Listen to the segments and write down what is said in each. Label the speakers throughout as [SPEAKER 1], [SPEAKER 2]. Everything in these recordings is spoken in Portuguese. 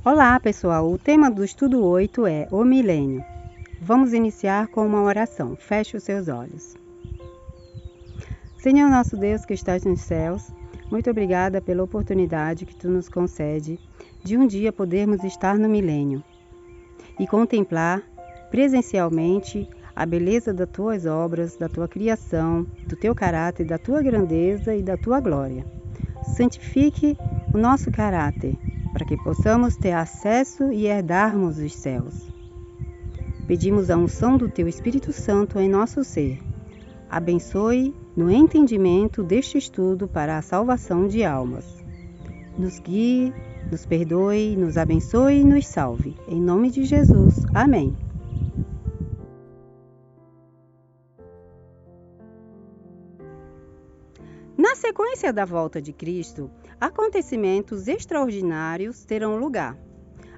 [SPEAKER 1] Olá, pessoal! O tema do estudo 8 é o milênio. Vamos iniciar com uma oração. Feche os seus olhos. Senhor nosso Deus que estás nos céus, muito obrigada pela oportunidade que Tu nos concede de um dia podermos estar no milênio e contemplar presencialmente a beleza das Tuas obras, da Tua criação, do Teu caráter, da Tua grandeza e da Tua glória. Santifique o nosso caráter, para que possamos ter acesso e herdarmos os céus. Pedimos a unção do Teu Espírito Santo em nosso ser. Abençoe no entendimento deste estudo para a salvação de almas. Nos guie, nos perdoe, nos abençoe e nos salve. Em nome de Jesus. Amém. Na sequência da volta de Cristo, acontecimentos extraordinários terão lugar.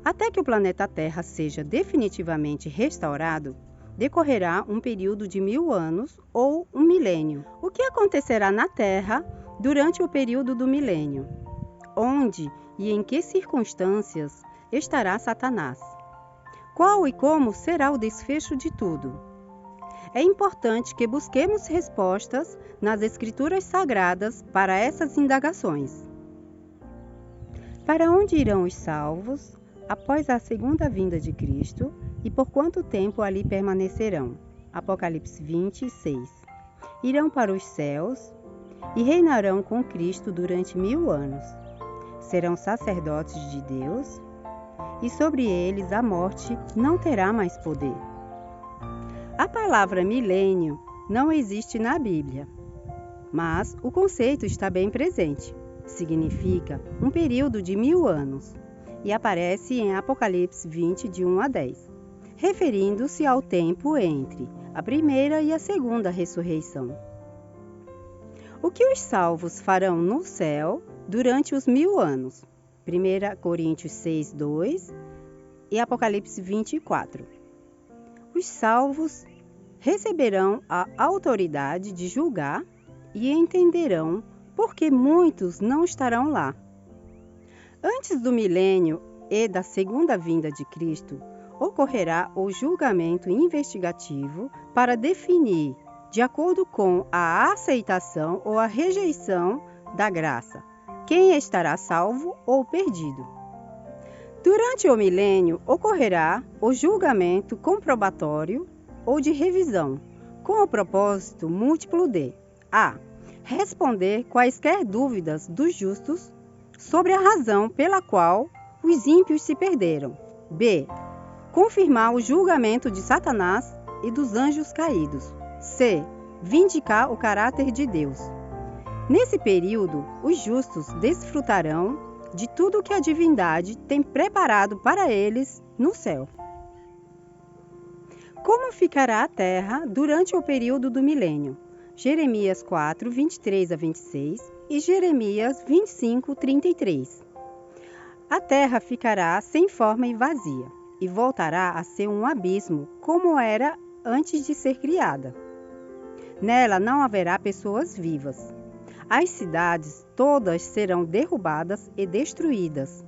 [SPEAKER 1] Até que o planeta Terra seja definitivamente restaurado, decorrerá um período de 1000 anos ou um milênio. O que acontecerá na Terra durante o período do milênio? Onde e em que circunstâncias estará Satanás? Qual e como será o desfecho de tudo? É importante que busquemos respostas nas Escrituras Sagradas para essas indagações. Para onde irão os salvos após a segunda vinda de Cristo e por quanto tempo ali permanecerão? Apocalipse 26. Irão para os céus e reinarão com Cristo durante 1000 anos. Serão sacerdotes de Deus e sobre eles a morte não terá mais poder. A palavra milênio não existe na Bíblia, mas o conceito está bem presente. Significa um período de 1000 anos e aparece em Apocalipse 20, de 1 a 10, referindo-se ao tempo entre a primeira e a segunda ressurreição. O que os salvos farão no céu durante os 1000 anos? 1 Coríntios 6, 2 e Apocalipse 24. Os salvos receberão a autoridade de julgar e entenderão por que muitos não estarão lá. Antes do milênio e da segunda vinda de Cristo, ocorrerá o julgamento investigativo para definir, de acordo com a aceitação ou a rejeição da graça, quem estará salvo ou perdido. Durante o milênio, ocorrerá o julgamento comprobatório ou de revisão, com o propósito múltiplo de a. Responder quaisquer dúvidas dos justos sobre a razão pela qual os ímpios se perderam. b. Confirmar o julgamento de Satanás e dos anjos caídos. c. Vindicar o caráter de Deus. Nesse período, os justos desfrutarão de tudo que a divindade tem preparado para eles no céu. Como ficará a terra durante o período do milênio? Jeremias 4, 23 a 26 e Jeremias 25, 33. A terra ficará sem forma e vazia, e voltará a ser um abismo, como era antes de ser criada. Nela não haverá pessoas vivas. As cidades todas serão derrubadas e destruídas,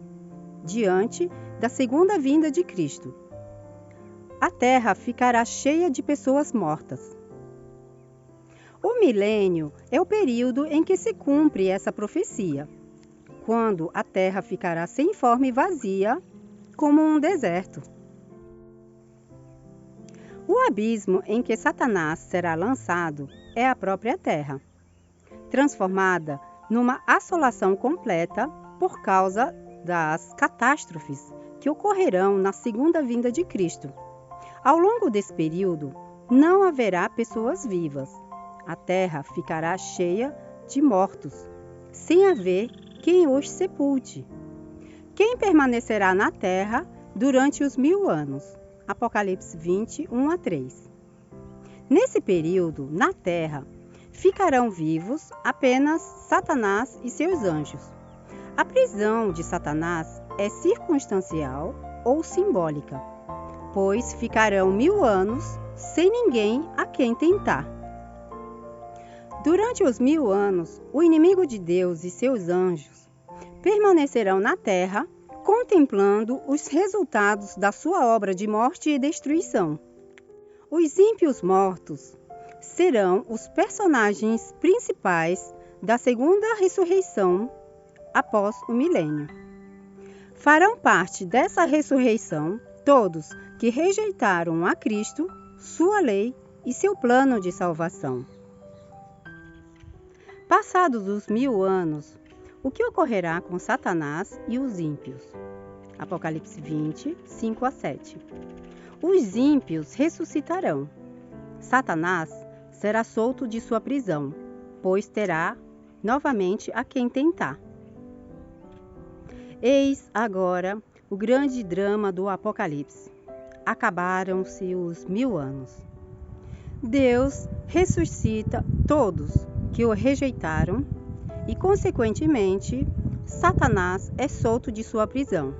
[SPEAKER 1] diante da segunda vinda de Cristo. A terra ficará cheia de pessoas mortas. O milênio é o período em que se cumpre essa profecia, quando a terra ficará sem forma e vazia, como um deserto. O abismo em que Satanás será lançado é a própria terra, transformada numa assolação completa por causa das catástrofes que ocorrerão na segunda vinda de Cristo. Ao longo desse período, não haverá pessoas vivas. A terra ficará cheia de mortos, sem haver quem os sepulte. Quem permanecerá na terra durante os 1000 anos? Apocalipse 20, 1 a 3. Nesse período, na terra, ficarão vivos apenas Satanás e seus anjos. A prisão de Satanás é circunstancial ou simbólica, pois ficarão 1000 anos sem ninguém a quem tentar. Durante os 1000 anos, o inimigo de Deus e seus anjos permanecerão na terra, contemplando os resultados da sua obra de morte e destruição. Os ímpios mortos serão os personagens principais da segunda ressurreição após o milênio. Farão parte dessa ressurreição todos que rejeitaram a Cristo, sua lei e seu plano de salvação. Passados os 1000 anos, o que ocorrerá com Satanás e os ímpios? Apocalipse 20, 5 a 7. Os ímpios ressuscitarão. Satanás será solto de sua prisão, pois terá novamente a quem tentar. Eis agora o grande drama do Apocalipse. Acabaram-se os 1000 anos. Deus ressuscita todos que o rejeitaram e, consequentemente, Satanás é solto de sua prisão.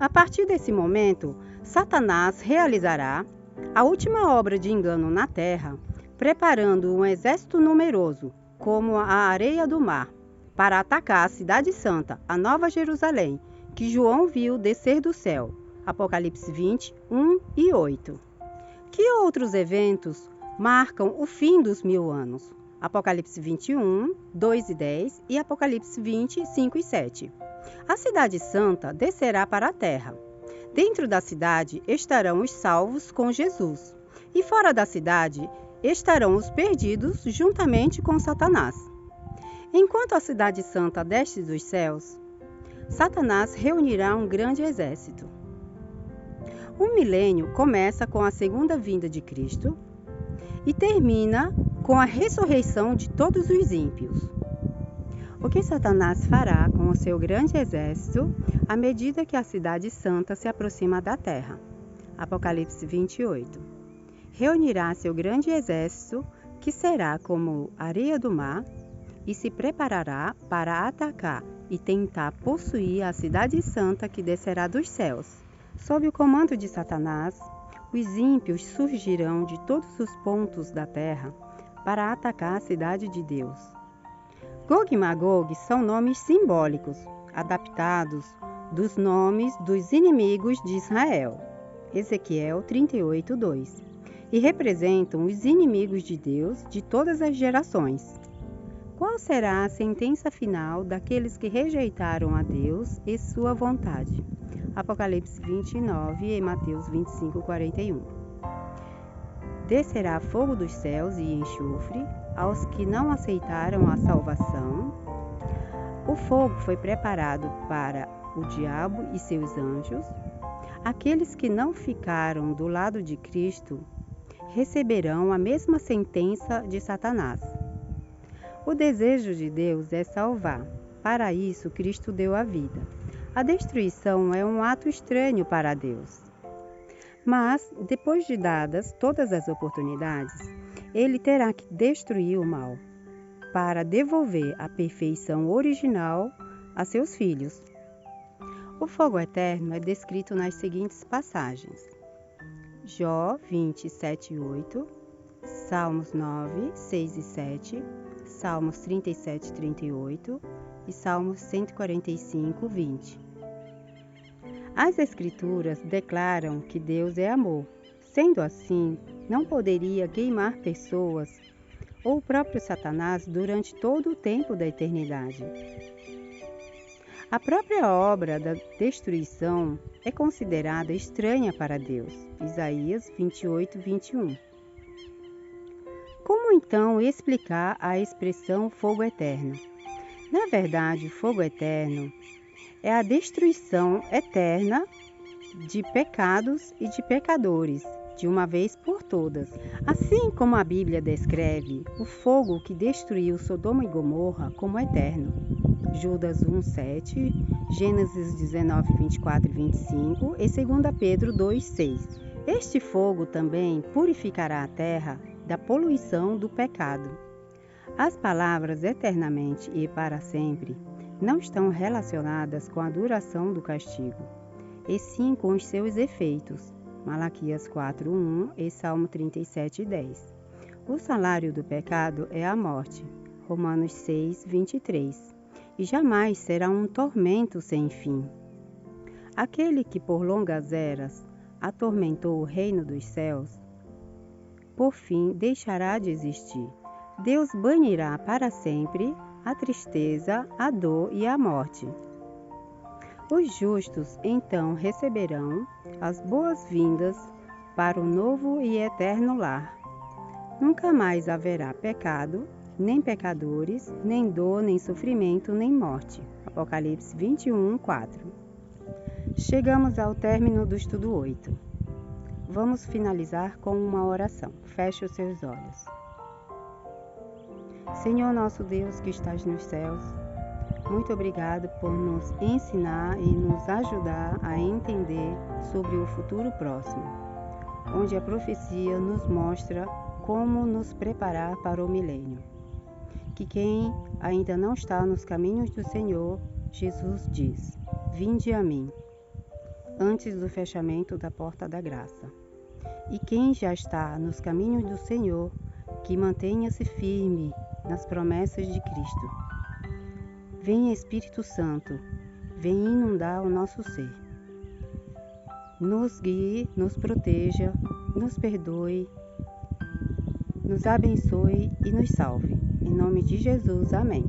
[SPEAKER 1] A partir desse momento, Satanás realizará a última obra de engano na terra, preparando um exército numeroso, como a areia do mar, para atacar a cidade santa, a Nova Jerusalém, que João viu descer do céu. Apocalipse 20, 1 e 8. Que outros eventos marcam o fim dos 1000 anos? Apocalipse 21, 2 e 10 e Apocalipse 20, 5 e 7. A cidade santa descerá para a terra. Dentro da cidade estarão os salvos com Jesus, e fora da cidade estarão os perdidos juntamente com Satanás. Enquanto a cidade santa desce dos céus, Satanás reunirá um grande exército. O milênio começa com a segunda vinda de Cristo e termina com a ressurreição de todos os ímpios. O que Satanás fará com o seu grande exército à medida que a cidade santa se aproxima da terra? Apocalipse 28. Reunirá seu grande exército, que será como areia do mar, e se preparará para atacar e tentar possuir a cidade santa que descerá dos céus. Sob o comando de Satanás, os ímpios surgirão de todos os pontos da terra para atacar a cidade de Deus. Gog e Magog são nomes simbólicos, adaptados dos nomes dos inimigos de Israel, Ezequiel 38, 2, e representam os inimigos de Deus de todas as gerações. Qual será a sentença final daqueles que rejeitaram a Deus e sua vontade? Apocalipse 29 e Mateus 25, 41. Descerá fogo dos céus e enxofre aos que não aceitaram a salvação. O fogo foi preparado para o diabo e seus anjos. Aqueles que não ficaram do lado de Cristo receberão a mesma sentença de Satanás. O desejo de Deus é salvar. Para isso, Cristo deu a vida. A destruição é um ato estranho para Deus. Mas, depois de dadas todas as oportunidades, ele terá que destruir o mal, para devolver a perfeição original a seus filhos. O fogo eterno é descrito nas seguintes passagens: Jó 27, 8, Salmos 9, 6 e 7, Salmos 37, 38 e Salmos 145, 20. As Escrituras declaram que Deus é amor. Sendo assim, não poderia queimar pessoas ou o próprio Satanás durante todo o tempo da eternidade. A própria obra da destruição é considerada estranha para Deus. Isaías 28, 21. Como então explicar a expressão fogo eterno? Na verdade, o fogo eterno é a destruição eterna de pecados e de pecadores, de uma vez por todas. Assim como a Bíblia descreve o fogo que destruiu Sodoma e Gomorra como eterno. Judas 1, 7, Gênesis 19, 24 e 25 e 2 Pedro 2, 6. Este fogo também purificará a terra da poluição do pecado. As palavras eternamente e para sempre não estão relacionadas com a duração do castigo, e sim com os seus efeitos. Malaquias 4:1 e Salmo 37:10. O salário do pecado é a morte. Romanos 6:23. E jamais será um tormento sem fim. Aquele que por longas eras atormentou o reino dos céus, por fim deixará de existir. Deus banirá para sempre a tristeza, a dor e a morte. Os justos então receberão as boas-vindas para o novo e eterno lar. Nunca mais haverá pecado, nem pecadores, nem dor, nem sofrimento, nem morte. Apocalipse 21, 4. Chegamos ao término do estudo 8. Vamos finalizar com uma oração. Feche os seus olhos. Senhor nosso Deus que estás nos céus, muito obrigado por nos ensinar e nos ajudar a entender sobre o futuro próximo, onde a profecia nos mostra como nos preparar para o milênio. Que quem ainda não está nos caminhos do Senhor, Jesus diz: vinde a mim, antes do fechamento da porta da graça. E quem já está nos caminhos do Senhor, que mantenha-se firme nas promessas de Cristo. Venha Espírito Santo, vem inundar o nosso ser. Nos guie, nos proteja, nos perdoe, nos abençoe e nos salve. Em nome de Jesus, amém.